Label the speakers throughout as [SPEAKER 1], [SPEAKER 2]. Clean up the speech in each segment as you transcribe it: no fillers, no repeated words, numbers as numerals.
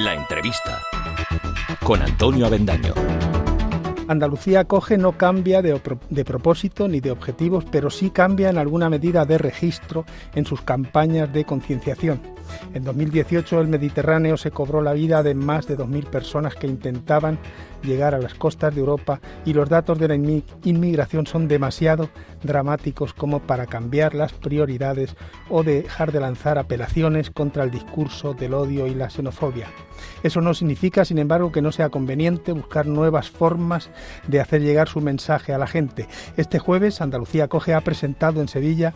[SPEAKER 1] La entrevista con Antonio Avendaño.
[SPEAKER 2] Andalucía Acoge no cambia de propósito ni de objetivos, pero sí cambia en alguna medida de registro en sus campañas de concienciación. En 2018 el Mediterráneo se cobró la vida de más de 2.000 personas que intentaban llegar a las costas de Europa y los datos de la inmigración son demasiado dramáticos como para cambiar las prioridades o dejar de lanzar apelaciones contra el discurso del odio y la xenofobia. Eso no significa, sin embargo, que no sea conveniente buscar nuevas formas de hacer llegar su mensaje a la gente. Este jueves, Andalucía Acoge ha presentado en Sevilla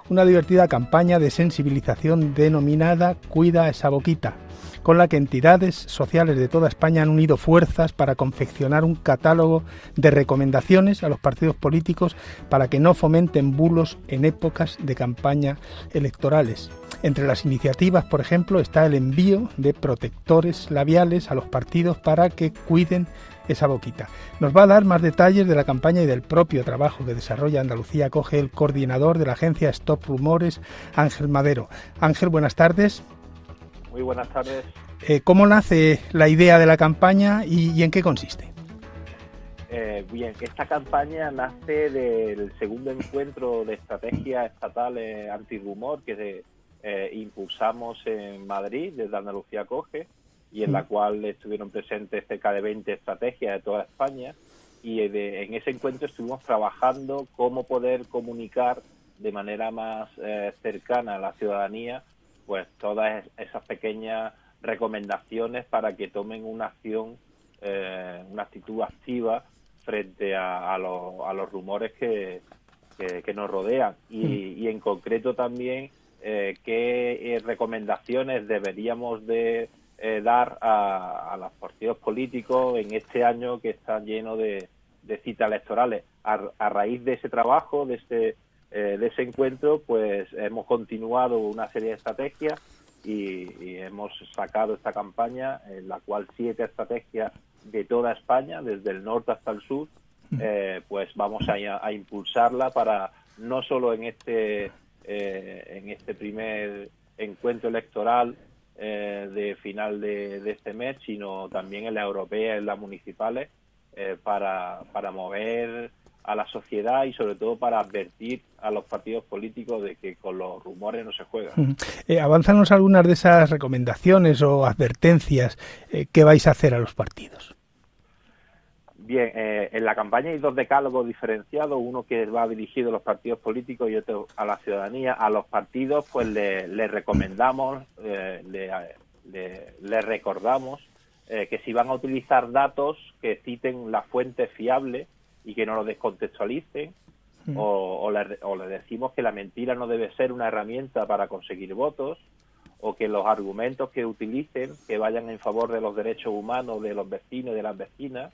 [SPEAKER 2] una divertida campaña de sensibilización denominada Cuida esa boquita, con la que entidades sociales de toda España han unido fuerzas para confeccionar un catálogo de recomendaciones a los partidos políticos para que no fomenten bulos en épocas de campaña electorales. Entre las iniciativas, por ejemplo, está el envío de protectores labiales a los partidos para que cuiden esa boquita. Nos va a dar más detalles de la campaña y del propio trabajo que desarrolla Andalucía Acoge el coordinador de la agencia Stop Rumores, Ángel Madero. Ángel, buenas tardes.
[SPEAKER 3] Muy buenas tardes.
[SPEAKER 2] ¿Cómo nace la idea de la campaña y en qué consiste?
[SPEAKER 3] Bien, esta campaña nace del segundo encuentro de estrategia estatal antirrumor que impulsamos en Madrid desde Andalucía Acoge y en la cual estuvieron presentes cerca de 20 estrategias de toda España y en ese encuentro estuvimos trabajando cómo poder comunicar de manera más cercana a la ciudadanía pues todas esas pequeñas recomendaciones para que tomen una acción, una actitud activa frente a los rumores que nos rodean y en concreto también qué recomendaciones deberíamos de dar a los partidos políticos en este año que está lleno de citas electorales. A raíz de ese trabajo, de ese encuentro, pues hemos continuado una serie de estrategias y hemos sacado esta campaña en la cual 7 estrategias de toda España, desde el norte hasta el sur, pues vamos a impulsarla para no solo en este primer encuentro electoral de final de este mes, sino también en la europea, en las municipales, para mover a la sociedad y sobre todo para advertir a los partidos políticos de que con los rumores no se juega.
[SPEAKER 2] Avánzanos algunas de esas recomendaciones o advertencias que vais a hacer a los partidos.
[SPEAKER 3] Bien, en la campaña hay 2 decálogos diferenciados, uno que va dirigido a los partidos políticos y otro a la ciudadanía. A los partidos pues le recomendamos, le recordamos que si van a utilizar datos que citen la fuente fiable y que no lo descontextualicen, o le decimos que la mentira no debe ser una herramienta para conseguir votos, o que los argumentos que utilicen que vayan en favor de los derechos humanos de los vecinos y de las vecinas,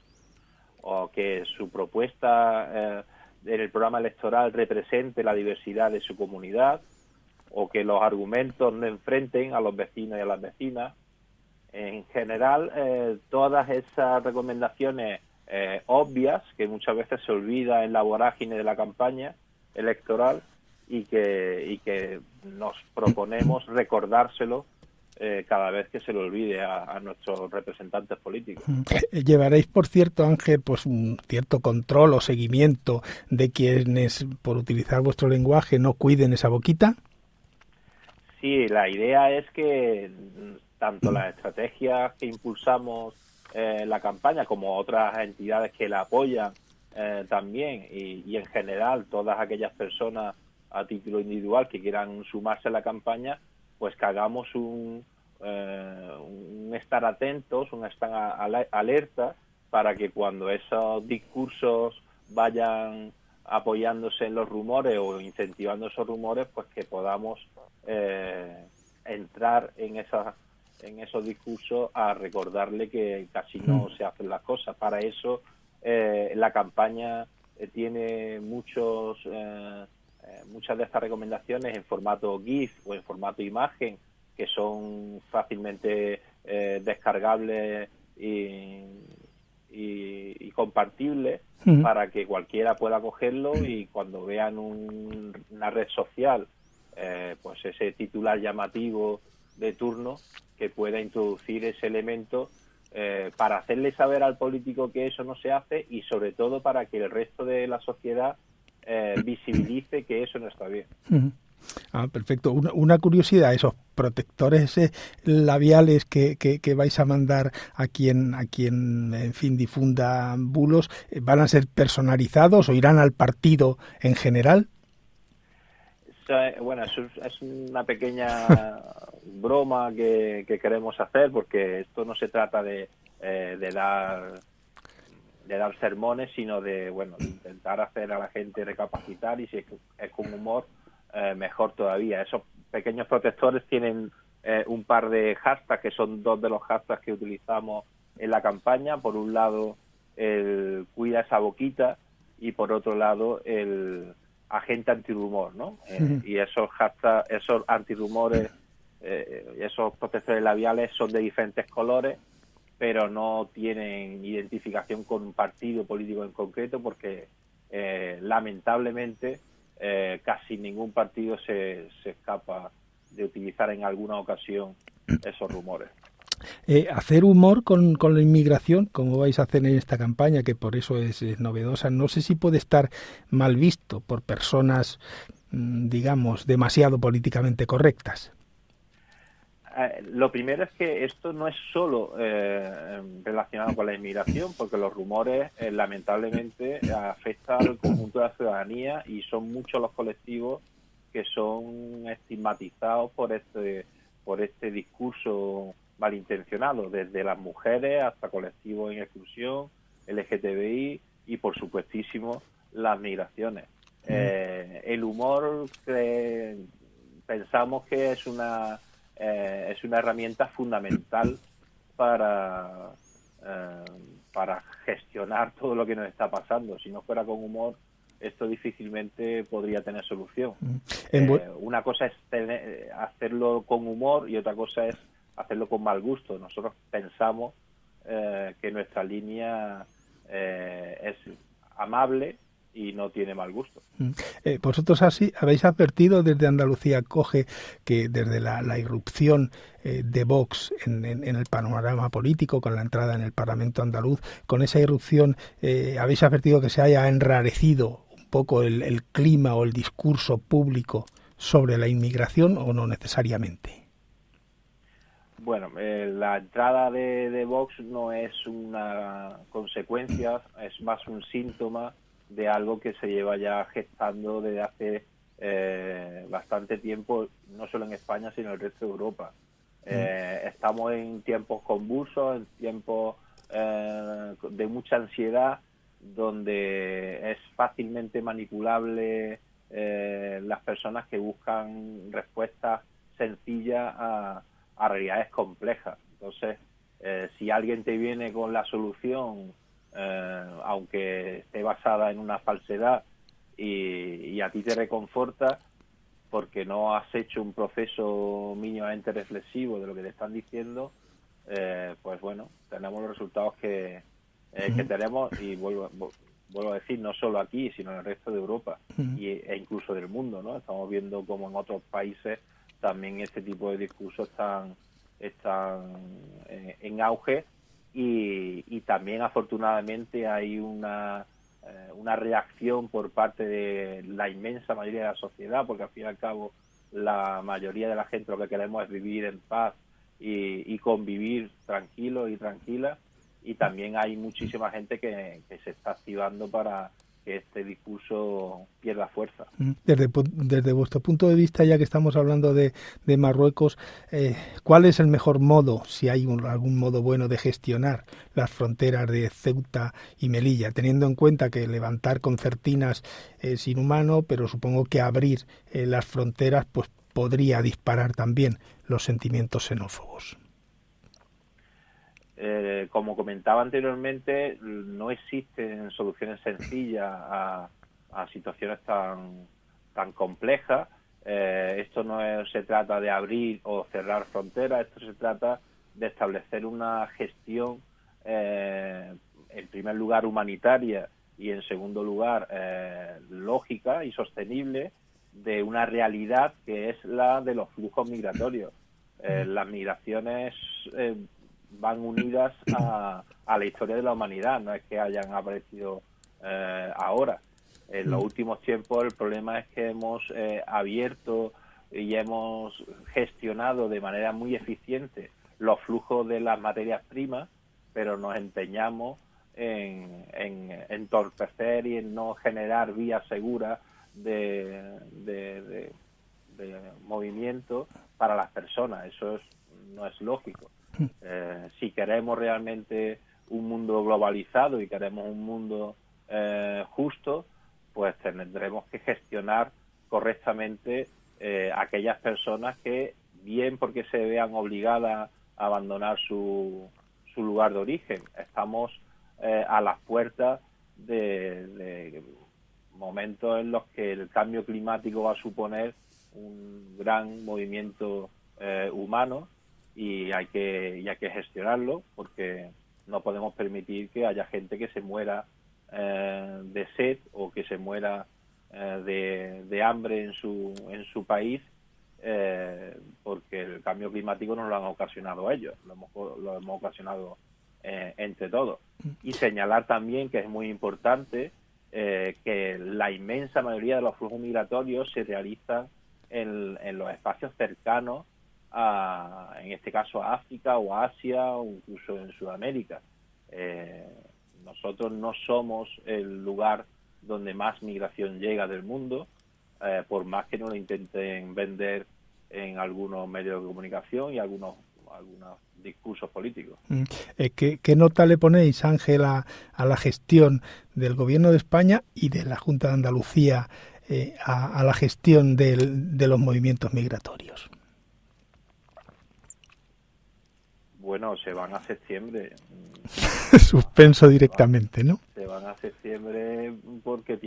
[SPEAKER 3] o que su propuesta en el programa electoral represente la diversidad de su comunidad, o que los argumentos no enfrenten a los vecinos y a las vecinas. En general, todas esas recomendaciones obvias, que muchas veces se olvida en la vorágine de la campaña electoral y que nos proponemos recordárselo cada vez que se le olvide a nuestros representantes políticos.
[SPEAKER 2] ¿Llevaréis, por cierto, Ángel, pues un cierto control o seguimiento de quienes, por utilizar vuestro lenguaje, no cuiden esa boquita?
[SPEAKER 3] Sí, la idea es que tanto las estrategias que impulsamos la campaña como otras entidades que la apoyan también y en general todas aquellas personas a título individual que quieran sumarse a la campaña, pues que hagamos un estar atentos, un estar alerta para que cuando esos discursos vayan apoyándose en los rumores o incentivando esos rumores, pues que podamos entrar en esos discursos a recordarle que casi no se hacen las cosas. Para eso la campaña tiene muchas de estas recomendaciones en formato GIF o en formato imagen que son fácilmente descargables y compartibles para que cualquiera pueda cogerlo y cuando vean una red social, pues ese titular llamativo de turno que pueda introducir ese elemento para hacerle saber al político que eso no se hace y sobre todo para que el resto de la sociedad visibilice que eso no está bien.
[SPEAKER 2] Perfecto. Una curiosidad, esos protectores labiales que vais a mandar a quien en fin difunda bulos, ¿van a ser personalizados o irán al partido en general?
[SPEAKER 3] Bueno, eso es una pequeña broma que queremos hacer, porque esto no se trata de dar sermones, sino de intentar hacer a la gente recapacitar, y si es con humor, mejor todavía. Esos pequeños protectores tienen un par de hashtags, que son dos de los hashtags que utilizamos en la campaña. Por un lado, el cuida esa boquita, y por otro lado, el agente antirrumor, ¿no? Y esos hashtags, esos antirrumores, esos protectores labiales son de diferentes colores, pero no tienen identificación con un partido político en concreto, porque lamentablemente casi ningún partido se escapa de utilizar en alguna ocasión esos rumores.
[SPEAKER 2] Hacer humor con la inmigración, como vais a hacer en esta campaña, que por eso es novedosa, no sé si puede estar mal visto por personas, digamos, demasiado políticamente correctas.
[SPEAKER 3] Lo primero es que esto no es solo relacionado con la inmigración, porque los rumores lamentablemente afectan al conjunto de la ciudadanía, y son muchos los colectivos que son estigmatizados por este discurso malintencionado, desde las mujeres hasta colectivos en exclusión, LGTBI y, por supuestísimo, las migraciones. El humor pensamos que es una herramienta fundamental para gestionar todo lo que nos está pasando. Si no fuera con humor, esto difícilmente podría tener solución. Una cosa es hacerlo con humor y otra cosa es hacerlo con mal gusto. Nosotros pensamos que nuestra línea es amable y no tiene mal gusto.
[SPEAKER 2] Vosotros así habéis advertido desde Andalucía Coge que desde la irrupción de Vox en el panorama político, con la entrada en el Parlamento andaluz, con esa irrupción habéis advertido que se haya enrarecido un poco el clima o el discurso público sobre la inmigración, o no necesariamente.
[SPEAKER 3] Bueno, la entrada de Vox no es una consecuencia, es más un síntoma de algo que se lleva ya gestando desde hace bastante tiempo, no solo en España, sino en el resto de Europa. Estamos en tiempos convulsos, en tiempos de mucha ansiedad, donde es fácilmente manipulable las personas que buscan respuestas sencillas a realidades complejas. Entonces, si alguien te viene con la solución, aunque esté basada en una falsedad, y a ti te reconforta porque no has hecho un proceso mínimamente reflexivo de lo que te están diciendo, pues bueno, tenemos los resultados que tenemos, y vuelvo a decir, no solo aquí, sino en el resto de Europa e incluso del mundo, ¿no? Estamos viendo como en otros países también este tipo de discursos están en auge, y también afortunadamente hay una reacción por parte de la inmensa mayoría de la sociedad, porque al fin y al cabo la mayoría de la gente lo que queremos es vivir en paz y convivir tranquilos y tranquilas, y también hay muchísima gente que se está activando para que este discurso pierda fuerza.
[SPEAKER 2] Desde vuestro punto de vista, ya que estamos hablando de Marruecos, ¿cuál es el mejor modo, si hay algún modo bueno, de gestionar las fronteras de Ceuta y Melilla, teniendo en cuenta que levantar concertinas es inhumano, pero supongo que abrir las fronteras pues podría disparar también los sentimientos xenófobos?
[SPEAKER 3] Como comentaba anteriormente, no existen soluciones sencillas a situaciones tan complejas. Esto no se trata de abrir o cerrar fronteras, esto se trata de establecer una gestión, en primer lugar humanitaria, y en segundo lugar lógica y sostenible, de una realidad que es la de los flujos migratorios. Las migraciones van unidas a la historia de la humanidad, no es que hayan aparecido ahora. En los últimos tiempos el problema es que hemos abierto y hemos gestionado de manera muy eficiente los flujos de las materias primas, pero nos empeñamos en entorpecer y en no generar vías seguras de movimiento para las personas. Eso no es lógico. Si queremos realmente un mundo globalizado y queremos un mundo justo, pues tendremos que gestionar correctamente aquellas personas que, bien porque se vean obligadas a abandonar su lugar de origen, estamos a las puertas de momentos en los que el cambio climático va a suponer un gran movimiento humano y hay que gestionarlo, porque no podemos permitir que haya gente que se muera de sed o que se muera de hambre en su país, porque el cambio climático no lo han ocasionado ellos, lo hemos ocasionado entre todos. Y señalar también que es muy importante que la inmensa mayoría de los flujos migratorios se realizan en los espacios cercanos en este caso a África o a Asia o incluso en Sudamérica. Nosotros no somos el lugar donde más migración llega del mundo, por más que nos lo intenten vender en algunos medios de comunicación y algunos discursos políticos.
[SPEAKER 2] ¿Qué nota le ponéis, Ángel, a la gestión del Gobierno de España y de la Junta de Andalucía a la gestión de los movimientos migratorios?
[SPEAKER 3] Bueno, se van a septiembre.
[SPEAKER 2] Suspenso directamente, ¿no?
[SPEAKER 3] Se van a septiembre porque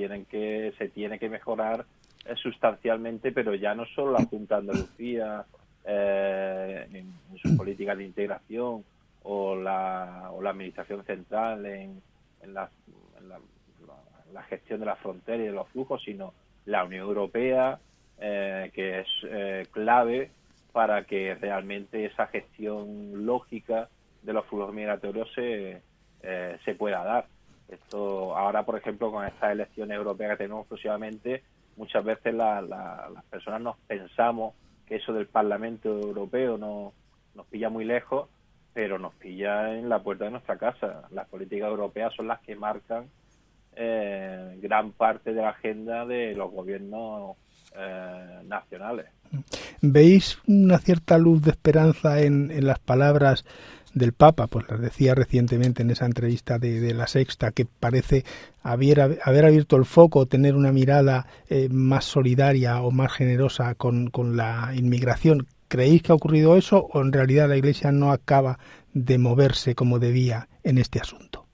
[SPEAKER 3] se tiene que mejorar sustancialmente, pero ya no solo la Junta de Andalucía en sus políticas de integración o la Administración Central en la gestión de las fronteras y de los flujos, sino la Unión Europea, que es clave para que realmente esa gestión lógica de los flujos migratorios se pueda dar. Esto ahora, por ejemplo, con estas elecciones europeas que tenemos próximamente, muchas veces las personas nos pensamos que eso del Parlamento Europeo nos pilla muy lejos, pero nos pilla en la puerta de nuestra casa. Las políticas europeas son las que marcan gran parte de la agenda de los gobiernos nacionales.
[SPEAKER 2] ¿Veis una cierta luz de esperanza en las palabras del Papa? Pues las decía recientemente en esa entrevista de La Sexta, que parece haber abierto el foco, tener una mirada más solidaria o más generosa con la inmigración. ¿Creéis que ha ocurrido eso o en realidad la Iglesia no acaba de moverse como debía en este asunto?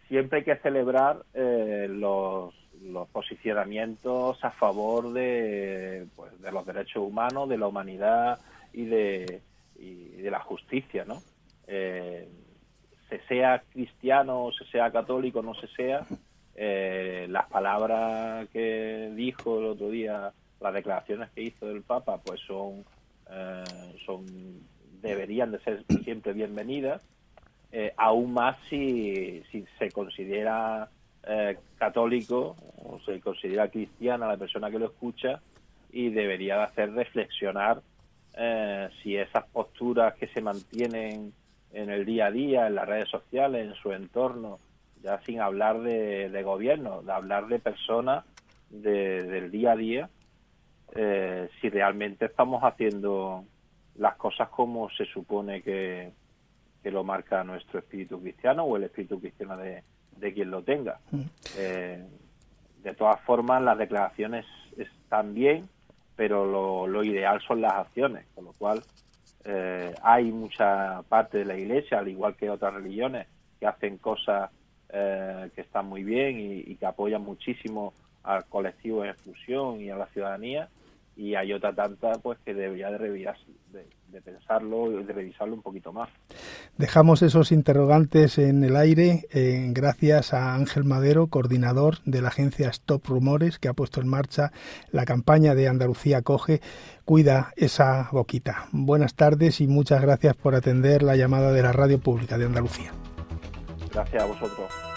[SPEAKER 3] Siempre hay que celebrar los posicionamientos a favor de los derechos humanos, de la humanidad y de la justicia, ¿no? Se sea cristiano o se sea católico, no se sea, las palabras que dijo el otro día, las declaraciones que hizo el Papa, pues deberían de ser siempre bienvenidas, aún más si se considera católico o se considera cristiana la persona que lo escucha, y debería de hacer reflexionar si esas posturas que se mantienen en el día a día, en las redes sociales, en su entorno, ya sin hablar de gobierno, de hablar de personas del día a día, si realmente estamos haciendo las cosas como se supone que lo marca nuestro espíritu cristiano o el espíritu cristiano de quien lo tenga. De todas formas, las declaraciones están bien, pero lo ideal son las acciones, con lo cual hay mucha parte de la Iglesia, al igual que otras religiones, que hacen cosas que están muy bien y que apoyan muchísimo al colectivo en exclusión y a la ciudadanía, y hay otra tanta pues que debería de pensarlo y de revisarlo un poquito más.
[SPEAKER 2] Dejamos esos interrogantes en el aire gracias a Ángel Madero, coordinador de la agencia Stop Rumores, que ha puesto en marcha la campaña de Andalucía Coge, cuida esa boquita. Buenas tardes y muchas gracias por atender la llamada de la Radio Pública de Andalucía.
[SPEAKER 3] Gracias a vosotros.